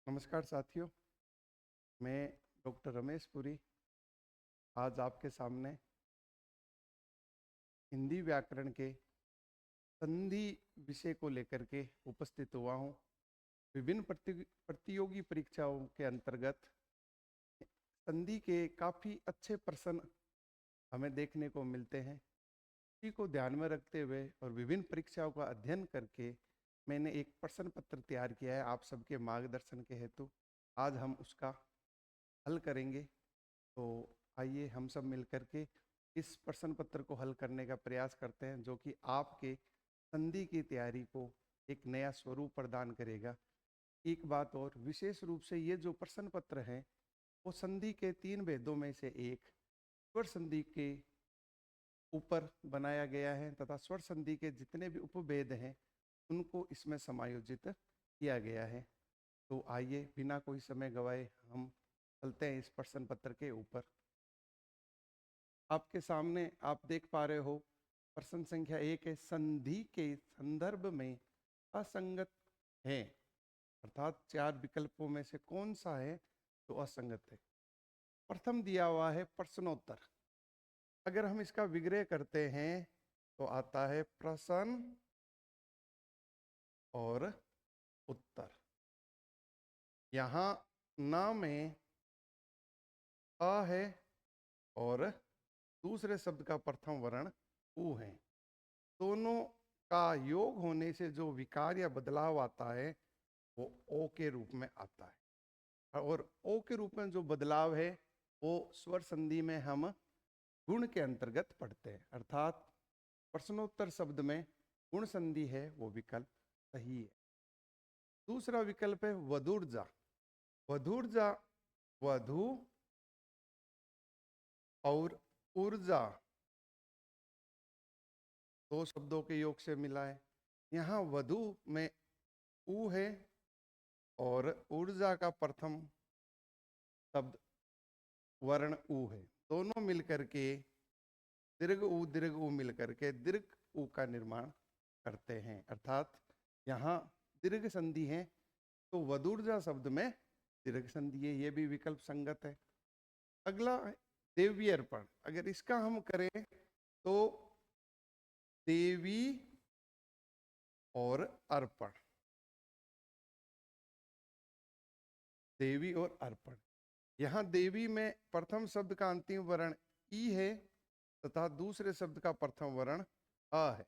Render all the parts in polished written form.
नमस्कार साथियों, मैं डॉक्टर रमेश पुरी आज आपके सामने हिंदी व्याकरण के संधि विषय को लेकर के उपस्थित हुआ हूँ। विभिन्न प्रतियोगी परीक्षाओं के अंतर्गत संधि के काफ़ी अच्छे प्रश्न हमें देखने को मिलते हैं। इसी को ध्यान में रखते हुए और विभिन्न परीक्षाओं का अध्ययन करके मैंने एक प्रश्न पत्र तैयार किया है आप सबके मार्गदर्शन के हेतु। आज हम उसका हल करेंगे। तो आइए हम सब मिलकर के इस प्रश्न पत्र को हल करने का प्रयास करते हैं, जो कि आपके संधि की तैयारी को एक नया स्वरूप प्रदान करेगा। एक बात और, विशेष रूप से ये जो प्रश्न पत्र है वो संधि के 3 भेदों में से एक स्वर संधि के ऊपर बनाया गया है तथा स्वर संधि के जितने भी उपभेद हैं उनको इसमें समायोजित किया गया है। तो आइए बिना कोई समय गवाए हम चलते हैं इस प्रश्न पत्र के ऊपर। आपके सामने आप देख पा रहे हो प्रश्न संख्या 1 है, संधि के संदर्भ में असंगत है, अर्थात 4 विकल्पों में से कौन सा है तो असंगत है। प्रथम दिया हुआ है प्रश्नोत्तर। अगर हम इसका विग्रह करते हैं तो आता है प्रश्न और उत्तर। यहाँ न में अ है और दूसरे शब्द का प्रथम वर्ण उ है। दोनों का योग होने से जो विकार या बदलाव आता है वो ओ के रूप में आता है, और ओ के रूप में जो बदलाव है वो स्वर संधि में हम गुण के अंतर्गत पढ़ते हैं, अर्थात प्रश्नोत्तर शब्द में गुण संधि है वो विकल्प सही है। दूसरा विकल्प है वधूर्जा। वधूर्जा वधु और ऊर्जा दो शब्दों के योग से मिला है। यहाँ वधु में उ है और ऊर्जा का प्रथम शब्द वर्ण उ है। दोनों मिलकर के दीर्घ उ मिलकर के दीर्घ उ का निर्माण करते हैं, अर्थात यहाँ दीर्घ संधि है तो वधूर्जा शब्द में दीर्घ संधि है, ये भी विकल्प संगत है। अगला देवी अर्पण। अगर इसका हम करें तो देवी और अर्पण, देवी और अर्पण। यहाँ देवी में प्रथम शब्द का अंतिम वर्ण ई है तथा दूसरे शब्द का प्रथम वर्ण अ है।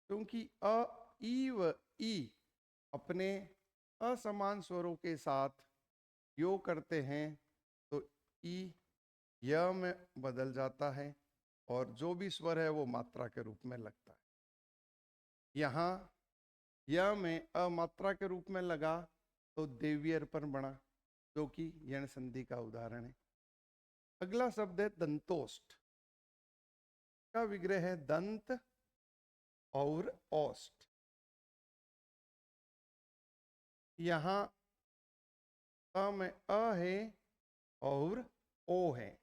क्योंकि अ, ई व ई अपने असमान स्वरों के साथ योग करते हैं तो ई य में बदल जाता है और जो भी स्वर है वो मात्रा के रूप में लगता है। यहाँ य में अमात्रा के रूप में लगा तो देवी अर्पण बना, जो कि यण संधि का उदाहरण है। अगला शब्द है दंतोष्ठ। का विग्रह है दंत और ओष्ठ। यहाँ अ में अ है और ओ है।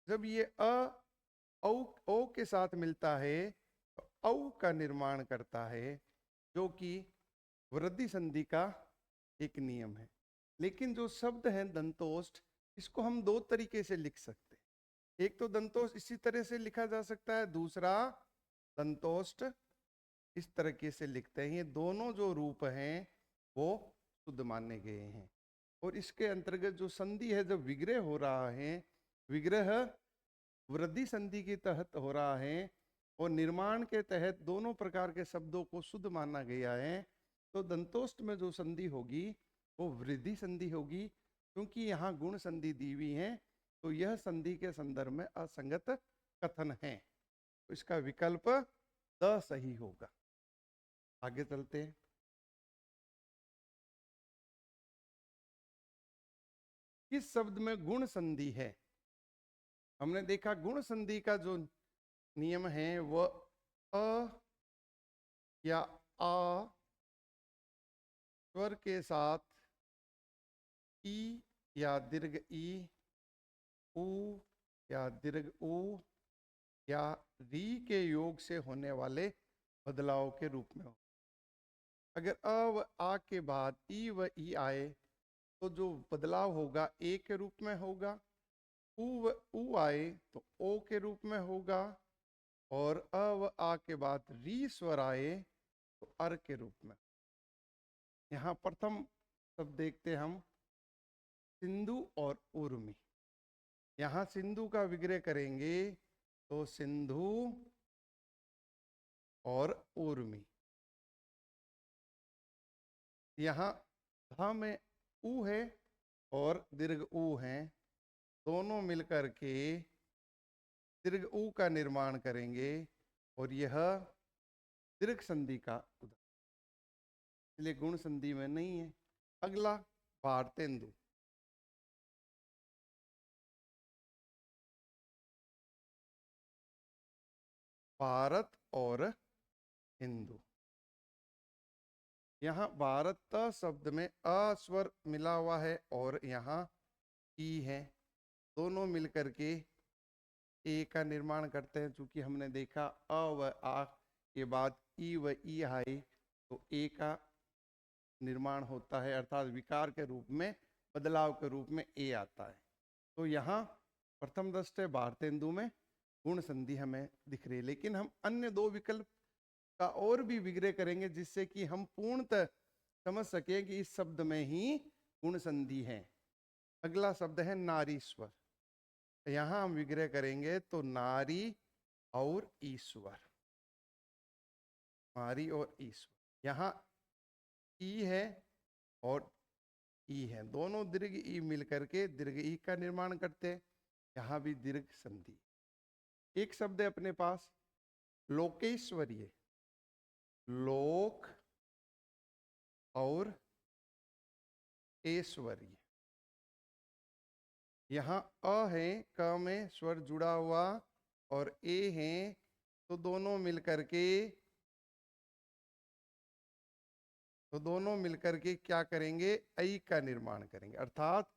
जब ये औ के साथ मिलता है तो औ का निर्माण करता है, जो कि वृद्धि संधि का एक नियम है। लेकिन जो शब्द है दंतोष्ठ, इसको हम दो तरीके से लिख सकते हैं। एक तो दंतोष्ठ इसी तरह से लिखा जा सकता है, दूसरा दंतोष्ठ इस तरीके से लिखते हैं। ये दोनों जो रूप हैं वो शुद्ध माने गए हैं। और इसके अंतर्गत जो संधि है, जब विग्रह हो रहा है, विग्रह वृद्धि संधि के तहत हो रहा है और निर्माण के तहत दोनों प्रकार के शब्दों को शुद्ध माना गया है, तो दंतोष्ठ में जो संधि होगी वो वृद्धि संधि होगी। क्योंकि यहाँ गुण संधि दी हुई है तो यह संधि के संदर्भ में असंगत कथन है, तो इसका विकल्प द सही होगा। आगे चलते हैं। किस शब्द में गुण संधि है? हमने देखा गुण संधि का जो नियम है वह अ या आ स्वर के साथ ई या दीर्घ ई, उ या दीर्घ उ या री के योग से होने वाले बदलाव के रूप में हो। अगर अ व आ के बाद ई व ई आए तो जो बदलाव होगा ए के रूप में होगा, उ व उ आए तो ओ के रूप में होगा, और अ व आ के बाद री स्वर आए तो अर के रूप में। यहाँ प्रथम शब्द देखते हम, सिंधु और उर्मी। यहाँ सिंधु का विग्रह करेंगे तो सिंधु और उर्मी। यहाँ ध में उ है और दीर्घ उ है, दोनों मिलकर के दीर्घ उ का निर्माण करेंगे, और यह दीर्घ संधि का उदाहरण, इसलिए गुण संधि में नहीं है। अगला भारतेंदु। भारत और हिंदू। यहाँ भारत शब्द में अ स्वर मिला हुआ है और यहाँ ई है, दोनों मिलकर के ए का निर्माण करते हैं। चूंकि हमने देखा अ व आ के बाद ई व ई आए तो ए का निर्माण होता है, अर्थात विकार के रूप में, बदलाव के रूप में ए आता है। तो यहाँ प्रथम दृष्टया भारतेंदु में गुण संधि हमें दिख रही है, लेकिन हम अन्य दो विकल्प का और भी विग्रह करेंगे जिससे कि हम पूर्णतः समझ सके कि इस शब्द में ही गुण संधि है। अगला शब्द है नारीश्वर। यहाँ हम विग्रह करेंगे तो नारी और ईश्वर, नारी और ईश्वर। यहाँ ई है और ई है, दोनों दीर्घ ई मिलकर के दीर्घ ई का निर्माण करते हैं। यहाँ भी दीर्घ संधि। एक शब्द है अपने पास लोकेश्वरीय, लोक और ऐश्वर्य। यहाँ अ है, क में स्वर जुड़ा हुआ, और ए है, तो दोनों मिलकर के क्या करेंगे, ऐ का निर्माण करेंगे। अर्थात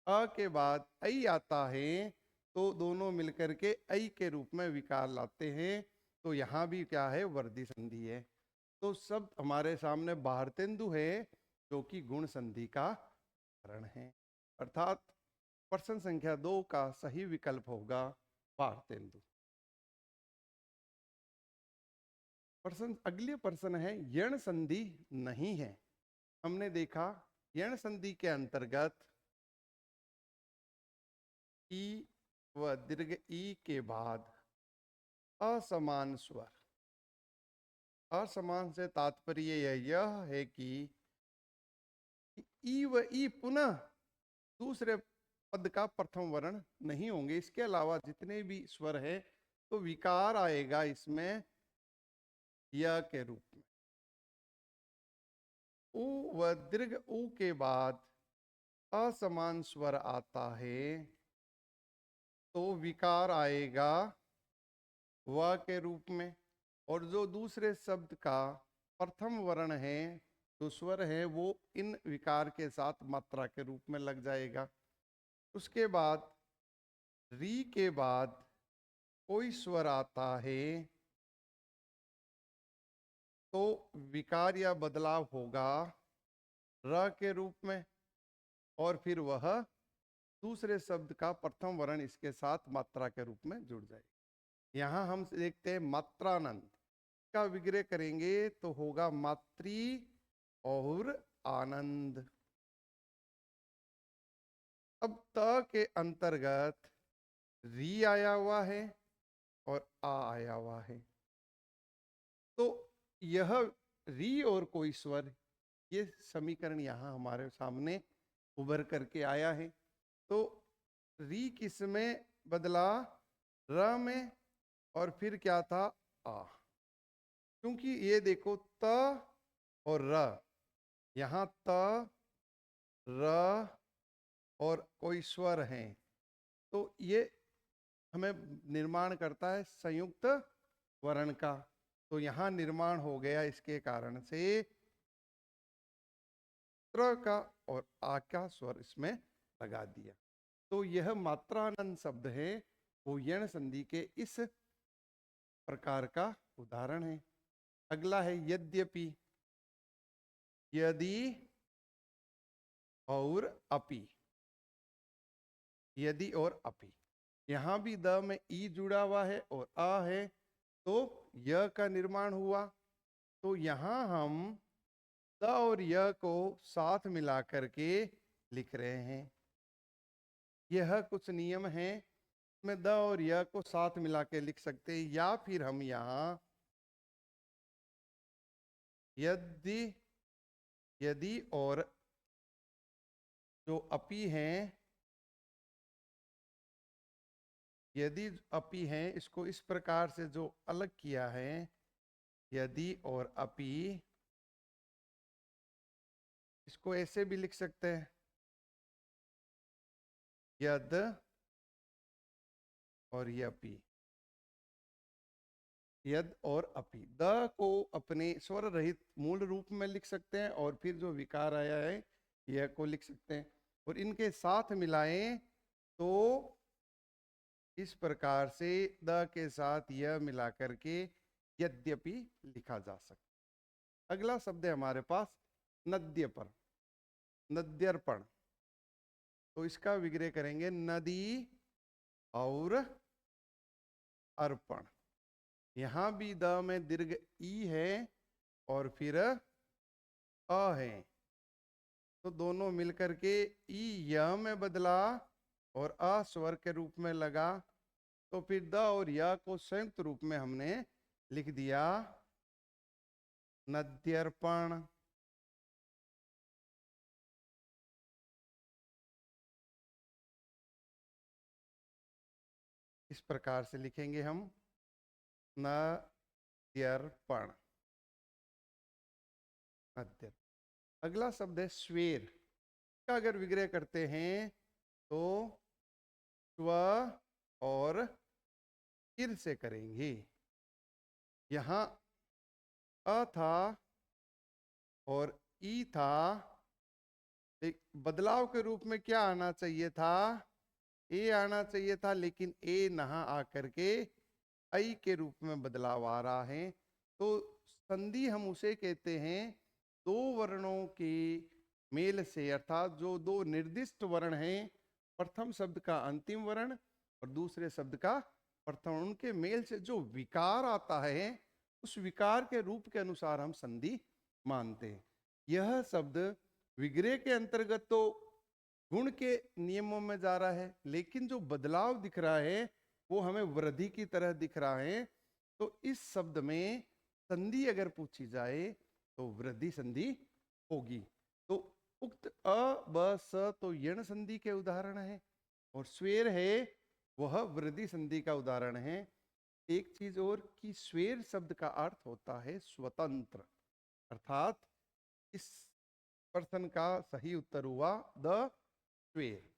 अ के बाद ऐ आता है तो दोनों मिलकर के ऐ के रूप में विकार लाते हैं। तो यहाँ भी क्या है, वर्धी संधि है। तो शब्द हमारे सामने भारतेंदु है जो कि गुण संधि का कारण है, अर्थात प्रश्न संख्या 2 का सही विकल्प होगा भारतेंदु। प्रश्न, अगले प्रश्न है यण संधि नहीं है। हमने देखा यण संधि के अंतर्गत ई व दीर्घ ई के बाद असमान स्वर। असमान से तात्पर्य यह है कि ई व ई पुनः दूसरे पद का प्रथम वर्ण नहीं होंगे। इसके अलावा जितने भी स्वर है तो विकार आएगा इसमें य के रूप में। उ व दीर्घ उ के बाद असमान स्वर आता है तो विकार आएगा व के रूप में, और जो दूसरे शब्द का प्रथम वर्ण है, जो स्वर है, वो इन विकार के साथ मात्रा के रूप में लग जाएगा। उसके बाद री के बाद कोई स्वर आता है तो विकार या बदलाव होगा र के रूप में, और फिर वह दूसरे शब्द का प्रथम वर्ण इसके साथ मात्रा के रूप में जुड़ जाएगा। यहाँ हम देखते हैं मात्रानंद का विग्रह करेंगे तो होगा मात्री और आनंद। अब त के अंतर्गत री आया हुआ है और आ आया हुआ है, तो यह री और कोई स्वर, ये समीकरण यहाँ हमारे सामने उभर करके आया है। तो री किस में बदला, र में, और फिर क्या था, आ। क्योंकि ये देखो त और र, यहाँ त र और कोई स्वर है, तो ये हमें निर्माण करता है संयुक्त वर्ण का। तो यहाँ निर्माण हो गया, इसके कारण से त्र का और आ का स्वर इसमें लगा दिया। तो यह मात्रानंद शब्द है, वो यण संधि के इस प्रकार का उदाहरण है। अगला है यद्यपि। यदि और अपि, यदि और अपि। यहां भी द में ई जुड़ा हुआ है और अ है, तो य का निर्माण हुआ। तो यहां हम द और य को साथ मिला करके लिख रहे हैं। यह कुछ नियम हैं, में द और य को साथ मिला के लिख सकते हैं, या फिर हम यहां यदि, यदि और जो अपि हैं, यदि अपि हैं, इसको इस प्रकार से जो अलग किया है, यदि और अपि, इसको ऐसे भी लिख सकते हैं, यद और यपि, यद और अपि। द को अपने स्वर रहित मूल रूप में लिख सकते हैं, और फिर जो विकार आया है यह को लिख सकते हैं, और इनके साथ मिलाएं तो इस प्रकार से द के साथ यह मिला करके यद्यपि लिखा जा सकता। अगला शब्द है हमारे पास नद्यपर, नद्यर्पण। तो इसका विग्रह करेंगे नदी और अर्पण। यहां भी द में दीर्घ ई है और फिर अ है, तो दोनों मिलकर के ई य में बदला और अ स्वर के रूप में लगा, तो फिर द और य को संयुक्त रूप में हमने लिख दिया नद्यर्पण। इस प्रकार से लिखेंगे हम नद्यर्पण, नद्यर्पण। अगला शब्द है स्वेर। का अगर विग्रह करते हैं तो स्व और किर से करेंगे। यहां अ था और ई था, एक बदलाव के रूप में क्या आना चाहिए था, ए आना चाहिए था, लेकिन ए नहा आकर के आई के रूप में बदलाव आ रहा है। तो संधि हम उसे कहते हैं दो वर्णों के मेल से, अर्थात जो दो निर्दिष्ट वर्ण हैं, प्रथम शब्द का अंतिम वर्ण और दूसरे शब्द का प्रथम, उनके मेल से जो विकार आता है, उस विकार के रूप के अनुसार हम संधि मानते हैं। यह शब्द विग्रह के अंतर्गत तो गुण के नियमों में जा रहा है, लेकिन जो बदलाव दिख रहा है वो हमें वृद्धि की तरह दिख रहा है। तो इस शब्द में संधि अगर पूछी जाए तो वृद्धि संधि होगी। तो उक्त अ ब स तो यण संधि के उदाहरण है, और स्वेर है वह वृद्धि संधि का उदाहरण है। एक चीज और कि स्वेर शब्द का अर्थ होता है स्वतंत्र, अर्थात इस प्रश्न का सही उत्तर हुआ द स्वेर।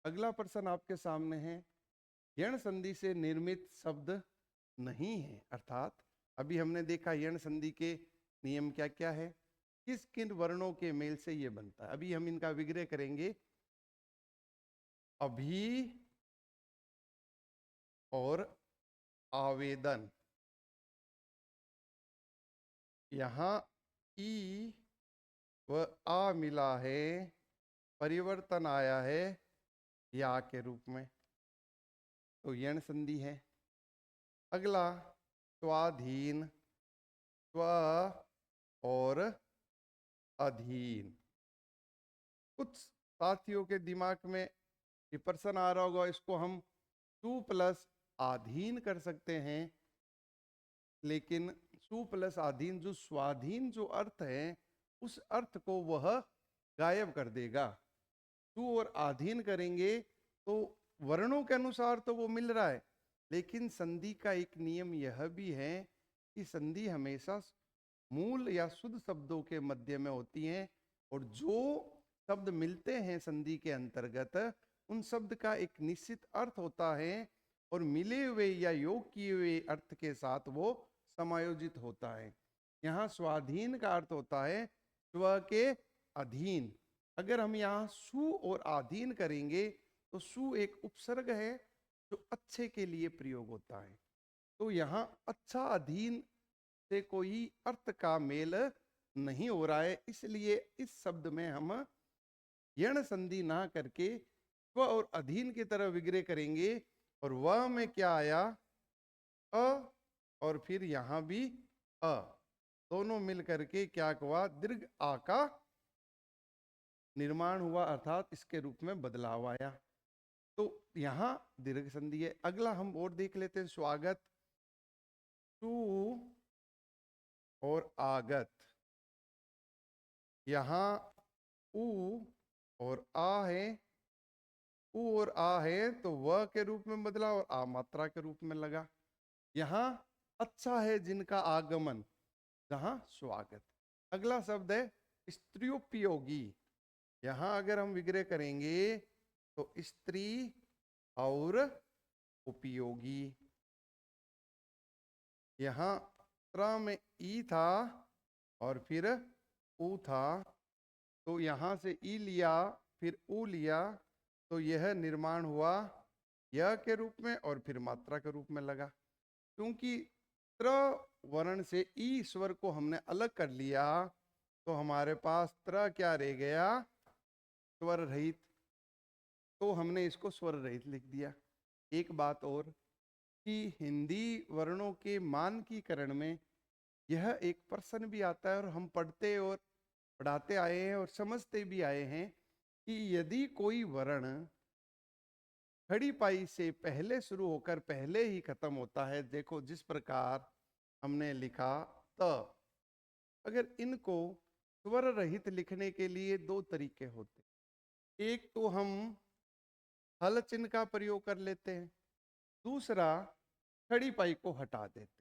अगला प्रश्न आपके सामने है, यण संधि से निर्मित शब्द नहीं है, अर्थात अभी हमने देखा यण संधि के नियम क्या क्या है, किस किन वर्णों के मेल से ये बनता है। अभी हम इनका विग्रह करेंगे। अभी और आवेदन, यहां ई व आ मिला है, परिवर्तन आया है या के रूप में, तो यण संधि है। अगला स्वाधीन, स्व और अधीन। कुछ साथियों के दिमाग में ये प्रश्न आ रहा होगा, इसको हम सु प्लस आधीन कर सकते हैं, लेकिन सु प्लस आधीन जो स्वाधीन जो अर्थ है, उस अर्थ को वह गायब कर देगा। सु और आधीन करेंगे तो वर्णों के अनुसार तो वो मिल रहा है, लेकिन संधि का एक नियम यह भी है कि संधि हमेशा मूल या शुद्ध शब्दों के मध्य में होती हैं, और जो शब्द मिलते हैं संधि के अंतर्गत, उन शब्द का एक निश्चित अर्थ होता है, और मिले हुए या योग किए हुए अर्थ के साथ वो समायोजित होता है। यहाँ स्वाधीन का अर्थ होता है स्व के अधीन। अगर हम यहाँ सु और आधीन करेंगे तो सु एक उपसर्ग है जो अच्छे के लिए प्रयोग होता है, तो यहाँ अच्छा अधीन से कोई अर्थ का मेल नहीं हो रहा है, इसलिए इस शब्द में हम यण संधि ना करके स्व और अधीन की तरह विग्रह करेंगे। और वह में क्या आया, अ, और फिर यहां भी अ, दोनों मिल करके क्या हुआ, दीर्घ आ का निर्माण हुआ, अर्थात इसके रूप में बदलाव आया। तो यहां दीर्घ संधि है। अगला हम और देख लेते हैं, स्वागत, सु और आगत। यहां उ और आ है, उ और आ है तो व के रूप में बदला और आ मात्रा के रूप में लगा। यहां अच्छा है जिनका आगमन, जहां स्वागत। अगला शब्द है स्त्रियोपयोगी। यहां अगर हम विग्रह करेंगे तो स्त्री और उपयोगी। यहां त्र में ई था और फिर उ था, तो यहां से ई लिया फिर उ लिया, तो यह निर्माण हुआ यह के रूप में और फिर मात्रा के रूप में लगा। क्योंकि त्र वर्ण से ई स्वर को हमने अलग कर लिया, तो हमारे पास त्र क्या रह गया, स्वर रहित। तो हमने इसको स्वर रहित लिख दिया। एक बात और कि हिंदी वर्णों के मानकीकरण में यह एक प्रश्न भी आता है, और हम पढ़ते और पढ़ाते आए हैं और समझते भी आए हैं कि यदि कोई वर्ण खड़ी पाई से पहले शुरू होकर पहले ही खत्म होता है, देखो जिस प्रकार हमने लिखा त, अगर इनको स्वर रहित लिखने के लिए दो तरीके होते। एक तो हम हल चिन्ह का प्रयोग कर लेते हैं, दूसरा खड़ी पाई को हटा देते।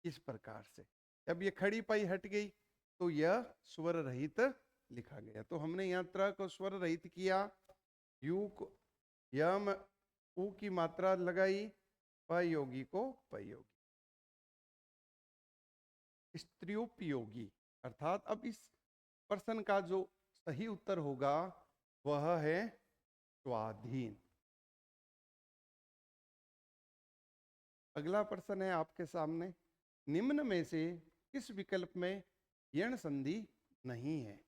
इस प्रकार से अब ये खड़ी पाई हट गई तो यह स्वर रहित लिखा गया। तो हमने यहाँ त्र को स्वर रहित किया, यू को यम उ की मात्रा लगाई, पयोगी को पयोगी, स्त्रियोपयोगी। अर्थात अब इस प्रश्न का जो सही उत्तर होगा वह है स्वाधीन। अगला प्रश्न है आपके सामने, निम्न में से किस विकल्प में यण संधि नहीं है।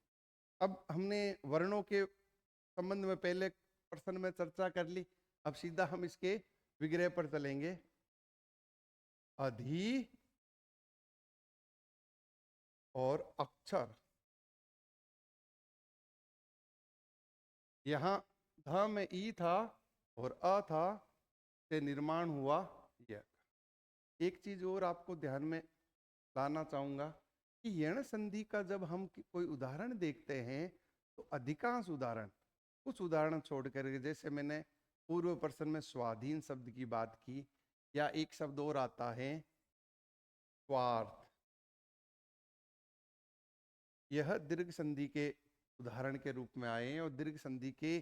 अब हमने वर्णों के संबंध में पहले प्रश्न में चर्चा कर ली, अब सीधा हम इसके विग्रह पर चलेंगे। अधि और अक्षर, यहां ध में ई था और अ था, से निर्माण हुआ यह। एक चीज और आपको ध्यान में लाना चाहूंगा कि यण संधि का जब हम कोई उदाहरण देखते हैं तो अधिकांश उदाहरण, कुछ उदाहरण छोड़कर, जैसे मैंने पूर्व प्रश्न में स्वाधीन शब्द की बात की, या एक शब्द और आता है स्वार्थ, यह दीर्घ संधि के उदाहरण के रूप में आए हैं और दीर्घ संधि के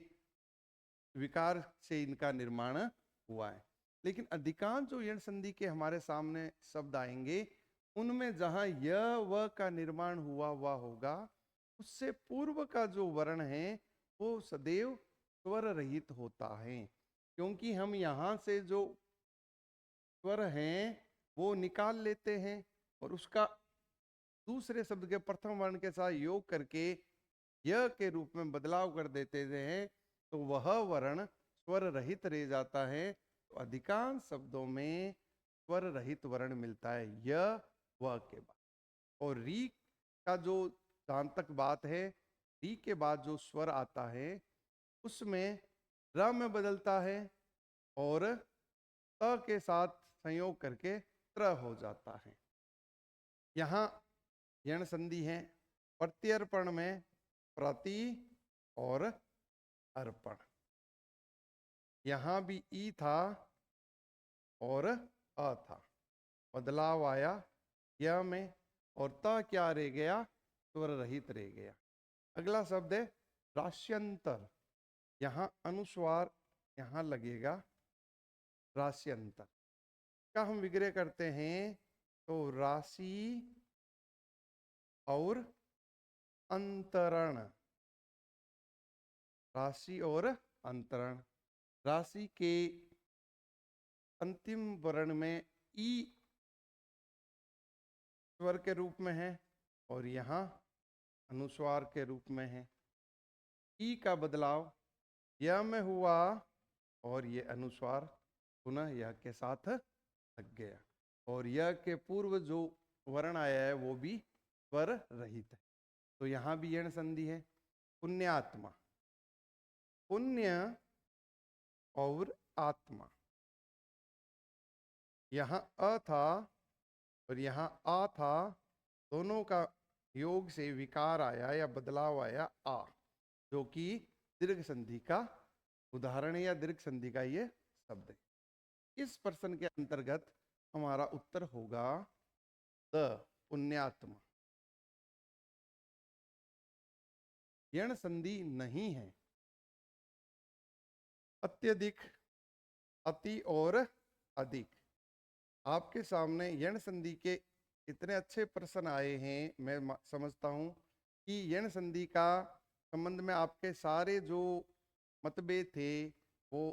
विकार से इनका निर्माण हुआ है। लेकिन अधिकांश जो यण संधि के हमारे सामने शब्द आएंगे उनमें जहां य व का निर्माण हुआ हुआ होगा, उससे पूर्व का जो वर्ण है वो सदैव स्वर रहित होता है। क्योंकि हम यहाँ से जो स्वर हैं वो निकाल लेते हैं और उसका दूसरे शब्द के प्रथम वर्ण के साथ योग करके य के रूप में बदलाव कर देते हैं, तो वह वर्ण स्वर रहित रह जाता है। तो अधिकांश शब्दों में स्वर रहित वर्ण मिलता है य व के बाद। और री का जो जहां तक बात है, री के बाद जो स्वर आता है उसमें र में बदलता है और त के साथ संयोग करके त्र हो जाता है। यहाँ यण संधि है प्रत्यर्पण में प्रति और अर्पण। यहां भी ई था और अ था, बदलाव आया य में, और त क्या रह गया, स्वर रहित रह गया। अगला शब्द है राश्यंतर। यहां अनुस्वार यहां लगेगा, राश्यंतर का हम विग्रह करते हैं तो राशि और अंतरण, राशि और अंतरण। राशि के अंतिम वर्ण में ई स्वर के रूप में है और यहाँ अनुस्वार के रूप में है। ई का बदलाव य में हुआ और ये अनुस्वार पुनः यह के साथ लग गया और यह के पूर्व जो वर्ण आया है वो भी स्वर रहित है। तो यहाँ भी यण संधि है। पुण्यात्मा, पुण्य और आत्मा, यहाँ अ था और यहाँ आ था, दोनों का योग से विकार आया या बदलाव आया आ, जो कि दीर्घ संधि का उदाहरण है या दीर्घ संधि का ये शब्द है। इस प्रश्न के अंतर्गत हमारा उत्तर होगा द पुण्यात्मा। यण संधि नहीं है। अत्यधिक, अति और अधिक, आपके सामने यण संधि के इतने अच्छे प्रश्न आए हैं। मैं समझता हूं कि यण संधि का संबंध में आपके सारे जो मतभेद थे वो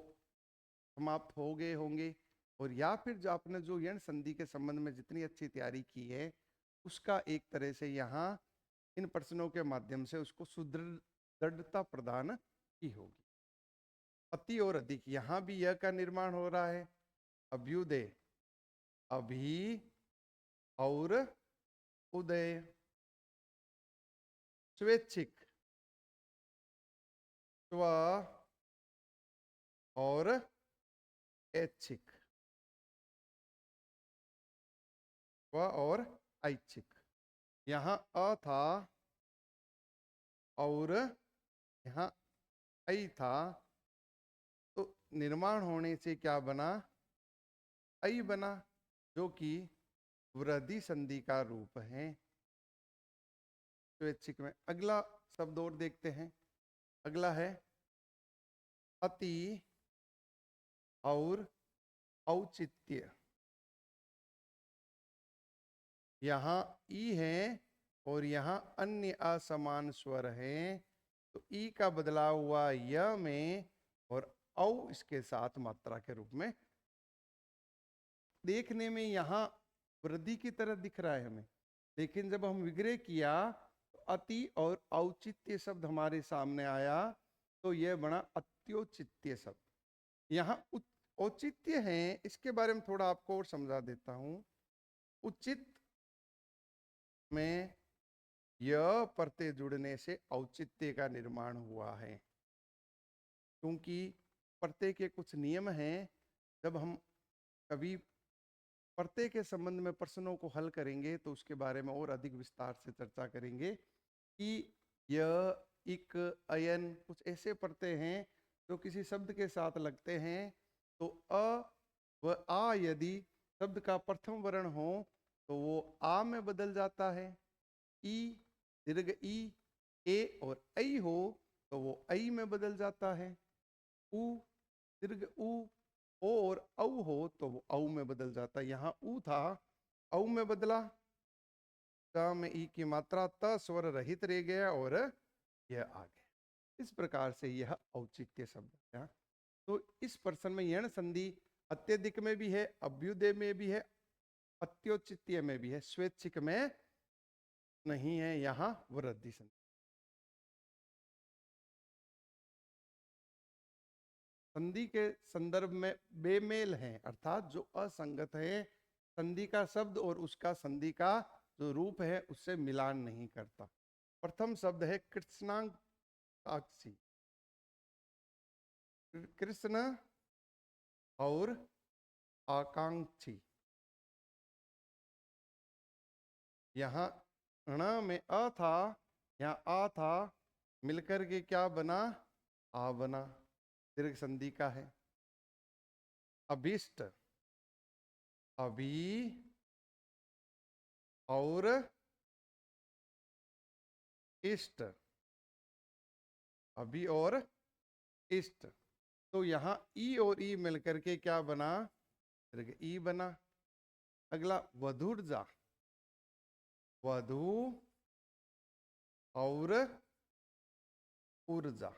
समाप्त हो गए होंगे और या फिर जो आपने जो यण संधि के संबंध में जितनी अच्छी तैयारी की है उसका एक तरह से यहाँ इन प्रश्नों के माध्यम से उसको सुदृढ़ता प्रदान की होगी। अति और अधिक, यहाँ भी यह का निर्माण हो रहा है। अभ्युदय, अभी और उदय। स्वैच्छिक, स्व और ऐच्छिक, स्व और ऐच्छिक। यहाँ अ था और यहाँ ऐ था, तो निर्माण होने से क्या बना? ऐ बना, जो कि वृद्धि संधि का रूप है स्वैच्छिक में। अगला शब्द और देखते हैं। अगला है अति और औचित्य। यहाँ ई है और यहाँ अन्य असमान स्वर है, तो ई का बदलाव हुआ य में और औ इसके साथ मात्रा के रूप में। देखने में यहाँ वृद्धि की तरह दिख रहा है हमें, लेकिन जब हम विग्रह किया तो अति और औचित्य शब्द हमारे सामने आया, तो यह बना अत्योचित्य शब्द। यहाँ औचित्य है, इसके बारे में थोड़ा आपको और समझा देता हूं। उचित में यह प्रत्यय जुड़ने से औचित्य का निर्माण हुआ है, क्योंकि प्रत्यय के कुछ नियम हैं। जब हम कभी प्रत्यय के संबंध में प्रश्नों को हल करेंगे तो उसके बारे में और अधिक विस्तार से चर्चा करेंगे कि यह, इक, अयन कुछ ऐसे प्रत्यय हैं जो किसी शब्द के साथ लगते हैं, तो अ व आ यदि शब्द का प्रथम वर्ण हो तो वो आ में बदल जाता है। ई, दीर्घ ई, ए और ऐ हो तो वो ऐ में बदल जाता है। उ, दीर्घ उ, ओ और औ हो तो वो औ में बदल जाता है। यहाँ उ था, औ में बदला, क में ई की मात्रा त स्वर रहित रह गया और यह आ गया। इस प्रकार से यह औचित्य शब्द है। तो इस प्रश्न में यण संधि अत्यधिक में भी है, अभ्युदय में भी है, अत्योचित्य में भी है, स्वैच्छिक में नहीं है। यहाँ वृद्धि संधि। संधि के संदर्भ में बेमेल है, अर्थात जो असंगत है, संधि का शब्द और उसका संधि का जो रूप है उससे मिलान नहीं करता। प्रथम शब्द है कृष्णाकाक्षी। कृष्ण और आकांक्षी। यहाँ ण में अ था, यहाँ आ था, मिलकर के क्या बना? आ बना, दीर्घ संधि का है। अभिष्ट, अभी और इष्ट, अभी और इष्ट। तो यहाँ ई और ई मिलकर के क्या बना? दीर्घ ई बना। अगला वधुर्जा, वधु और ऊर्जा।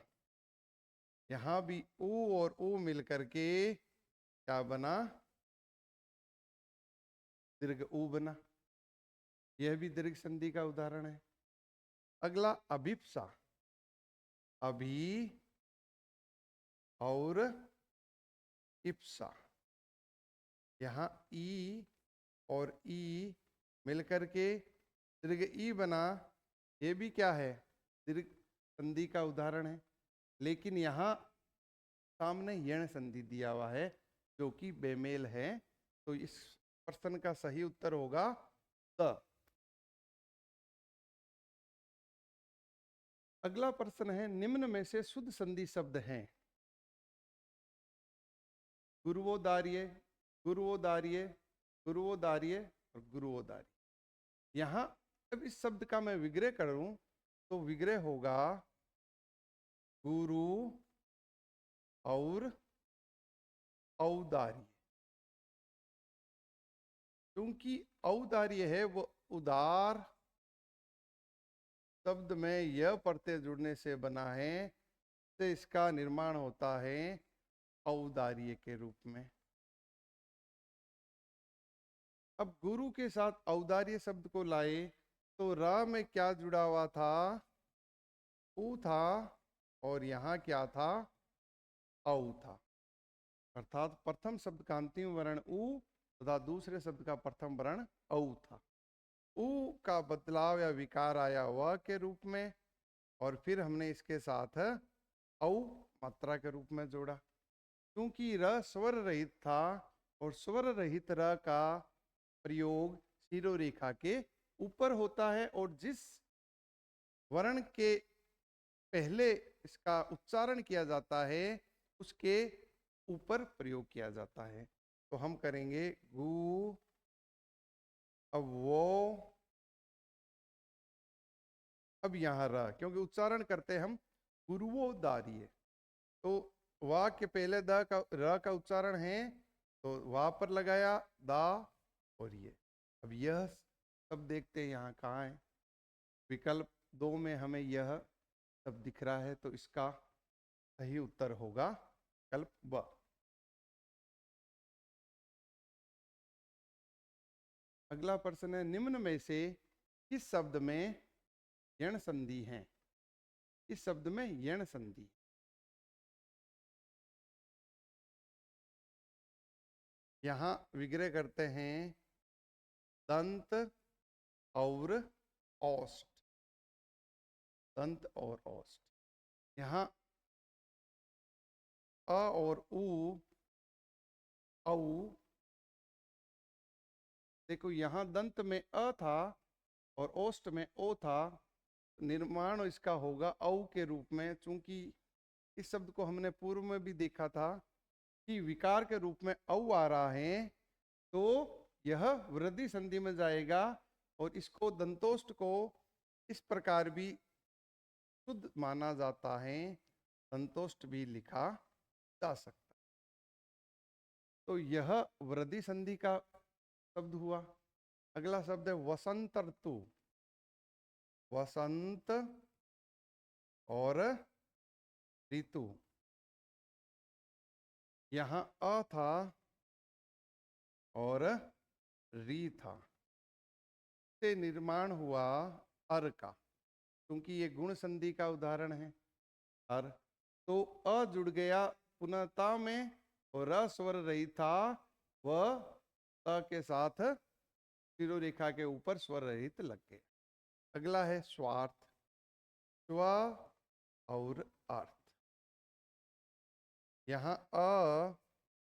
यहां भी ऊ और ऊ मिलकर के क्या बना? दीर्घ ऊ बना। यह भी दीर्घ संधि का उदाहरण है। अगला अभिप्सा, अभी और इप्सा। यहाँ ई और ई मिलकर के दीर्घ ई बना, ये भी क्या है, दीर्घ संधि का उदाहरण है। लेकिन यहाँ सामने यण संधि दिया हुआ है जो कि बेमेल है, तो इस प्रश्न का सही उत्तर होगा त। अगला प्रश्न है, निम्न में से शुद्ध संधि शब्द हैं। गुरुवोदार्य, गुरुवोदार्य, गुरुवोदार्य और गुरुवोदार्य। यहाँ जब इस शब्द का मैं विग्रह करूं तो विग्रह होगा गुरु और औदार्य। क्योंकि औदार्य है वो उदार शब्द में यह प्रत्यय जुड़ने से बना है, तो इसका निर्माण होता है औदार्य के रूप में। अब गुरु के साथ औदार्य शब्द को लाए तो र में क्या जुड़ा हुआ था, उ था, और यहाँ क्या था, औ था। अर्थात प्रथम शब्द का अंतिम वर्ण उ तथा दूसरे शब्द का प्रथम वर्ण औ था। उ का बदलाव या विकार आया व के रूप में, और फिर हमने इसके साथ औ मात्रा के रूप में जोड़ा। क्योंकि र स्वर रहित था और स्वर रहित र का प्रयोग शिरोरेखा के ऊपर होता है, और जिस वर्ण के पहले इसका उच्चारण किया जाता है उसके ऊपर प्रयोग किया जाता है। तो हम करेंगे गु, अब वो, अब यहाँ र, क्योंकि उच्चारण करते हम गुरुवोदार्य, तो वा के पहले द का र का उच्चारण है, तो वा पर लगाया दा और ये। अब यह सब देखते हैं यहाँ कहाँ है, विकल्प 2 में हमें यह सब दिख रहा है, तो इसका सही उत्तर होगा विकल्प ब। अगला प्रश्न है, निम्न में से किस शब्द में यण संधि है। इस शब्द में यण संधि, यहाँ विग्रह करते हैं दंत और औष्ठ, दंत और औष्ठ। यहाँ अ और उ, औ, देखो यहाँ दंत में अ था और औष्ठ में ओ था, निर्माण इसका होगा औ के रूप में। चूंकि इस शब्द को हमने पूर्व में भी देखा था कि विकार के रूप में औ आ रहा है, तो यह वृद्धि संधि में जाएगा, और इसको दंतोष्ठ को इस प्रकार भी शुद्ध माना जाता है, दंतोष्ठ भी लिखा जा सकता है। तो यह वृद्धि संधि का शब्द हुआ। अगला शब्द है वसंत ऋतु, वसंत और ऋतु। यहाँ अ था और री था, से निर्माण हुआ अर का, क्योंकि ये गुण संधि का उदाहरण है अर। तो अ जुड़ गया पुनःता में, और र स्वर रही था, वह त के साथ शिरोरेखा के ऊपर स्वर रहित लग गए। अगला है स्वार्थ, स्व और अर्थ। यहाँ अ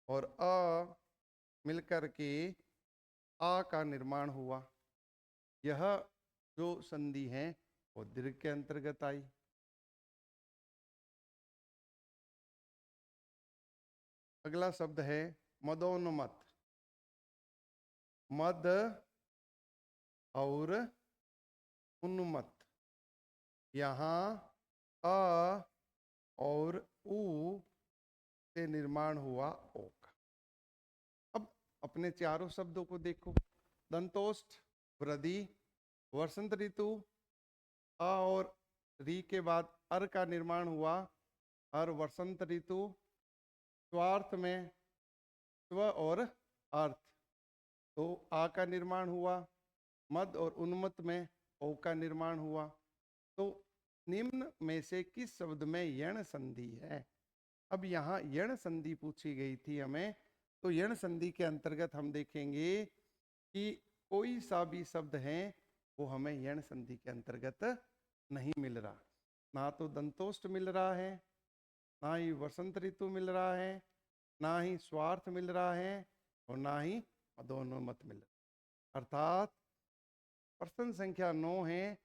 और अ मिलकर के आ का निर्माण हुआ। यह जो संधि है वो दीर्घ के अंतर्गत आई। अगला शब्द है मदोन्मत, मद और उन्मत्त। यहाँ अ और उ से निर्माण हुआ ओ का। अब अपने चारों शब्दों को देखो, दंतोष्ठ, वृद्धि, वसंत ऋतु, अ और री के बाद अर का निर्माण हुआ, अर वसंत ऋतु। स्वार्थ में स्व और अर्थ, तो आ का निर्माण हुआ, मद और उन्मत्त में ओ का निर्माण हुआ। तो निम्न में से किस शब्द में यण संधि है? अब यहाँ यण संधि पूछी गई थी हमें, तो यण संधि के अंतर्गत हम देखेंगे कि कोई सा भी शब्द है वो हमें यण संधि के अंतर्गत नहीं मिल रहा। ना तो दंतोष्ट मिल रहा है, ना ही वसंत ऋतु मिल रहा है, ना ही स्वार्थ मिल रहा है, और ना ही मदोन्मत्त मिल रहा है। अर्थात प्रश्न संख्या 9 है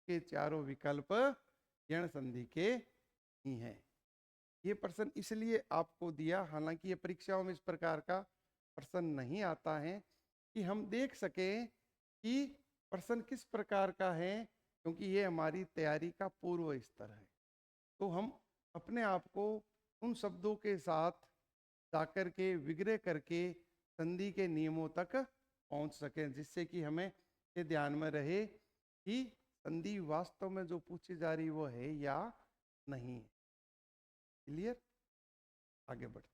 कि चारों विकल्प यण संधि के ही हैं। ये प्रश्न इसलिए आपको दिया, हालांकि ये परीक्षाओं में इस प्रकार का प्रश्न नहीं आता है, कि हम देख सके कि प्रश्न किस प्रकार का है, क्योंकि ये हमारी तैयारी का पूर्व स्तर है। तो हम अपने आप को उन शब्दों के साथ जाकर के विग्रह करके संधि के नियमों तक पहुंच सकें, जिससे कि हमें ये ध्यान में रहे कि संधि वास्तव में जो पूछी जा रही वो है या नहीं है। क्लियर? आगे बढ़ते।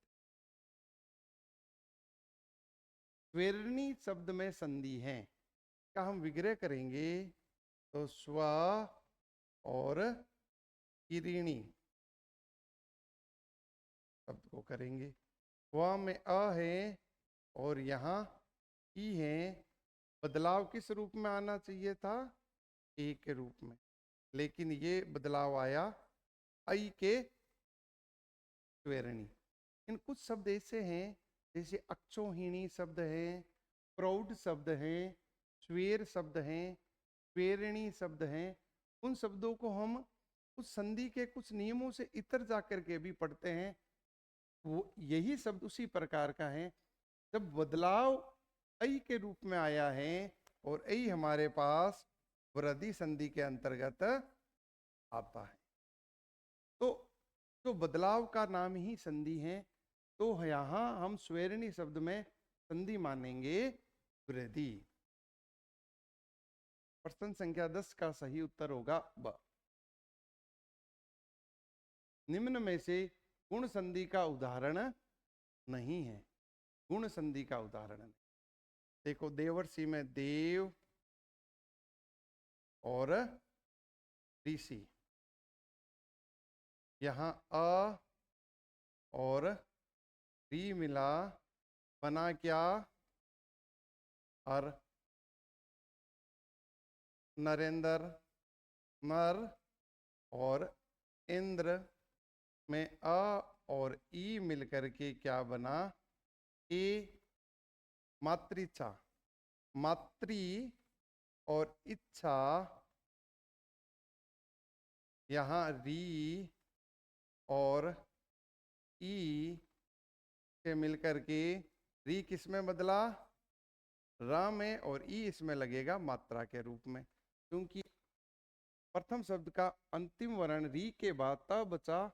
स्वेरणी शब्द में संधि है का हम विग्रह करेंगे तो स्व और किरीणी शब्द को करेंगे। स्व में अ है और यहाँ ई है। बदलाव किस रूप में आना चाहिए था? ए के रूप में, लेकिन ये बदलाव आया आई के स्वेरणी। इन कुछ शब्द ऐसे हैं जैसे अक्षोहिणी शब्द है, प्रौढ़ शब्द है, स्वेर शब्द है, स्वेरिणी शब्द है। उन शब्दों को हम उस संधि के कुछ नियमों से इतर जाकर के भी पढ़ते हैं। वो यही शब्द उसी प्रकार का है जब बदलाव ऐ के रूप में आया है और ऐ हमारे पास वृद्धि संधि के अंतर्गत आता है, तो जो बदलाव का नाम ही संधि है। तो यहां हम स्वेरिणी शब्द में संधि मानेंगे वृद्धि। प्रश्न संख्या 10 का सही उत्तर होगा ब। निम्न में से गुण संधि का उदाहरण नहीं है। गुण संधि का उदाहरण नहीं। देखो, देवर्षि में देव और ऋषि, यहां अ और री मिला बना क्या? और नरेंद्र, नर और इंद्र में अ और ई मिलकर के क्या बना? ए मातृच्छा। मातृ और इच्छा, यहाँ री और ई से मिलकर के री किस में बदला? र में, और ई इसमें लगेगा मात्रा के रूप में, क्योंकि प्रथम शब्द का अंतिम वर्ण री के बाद त बचा,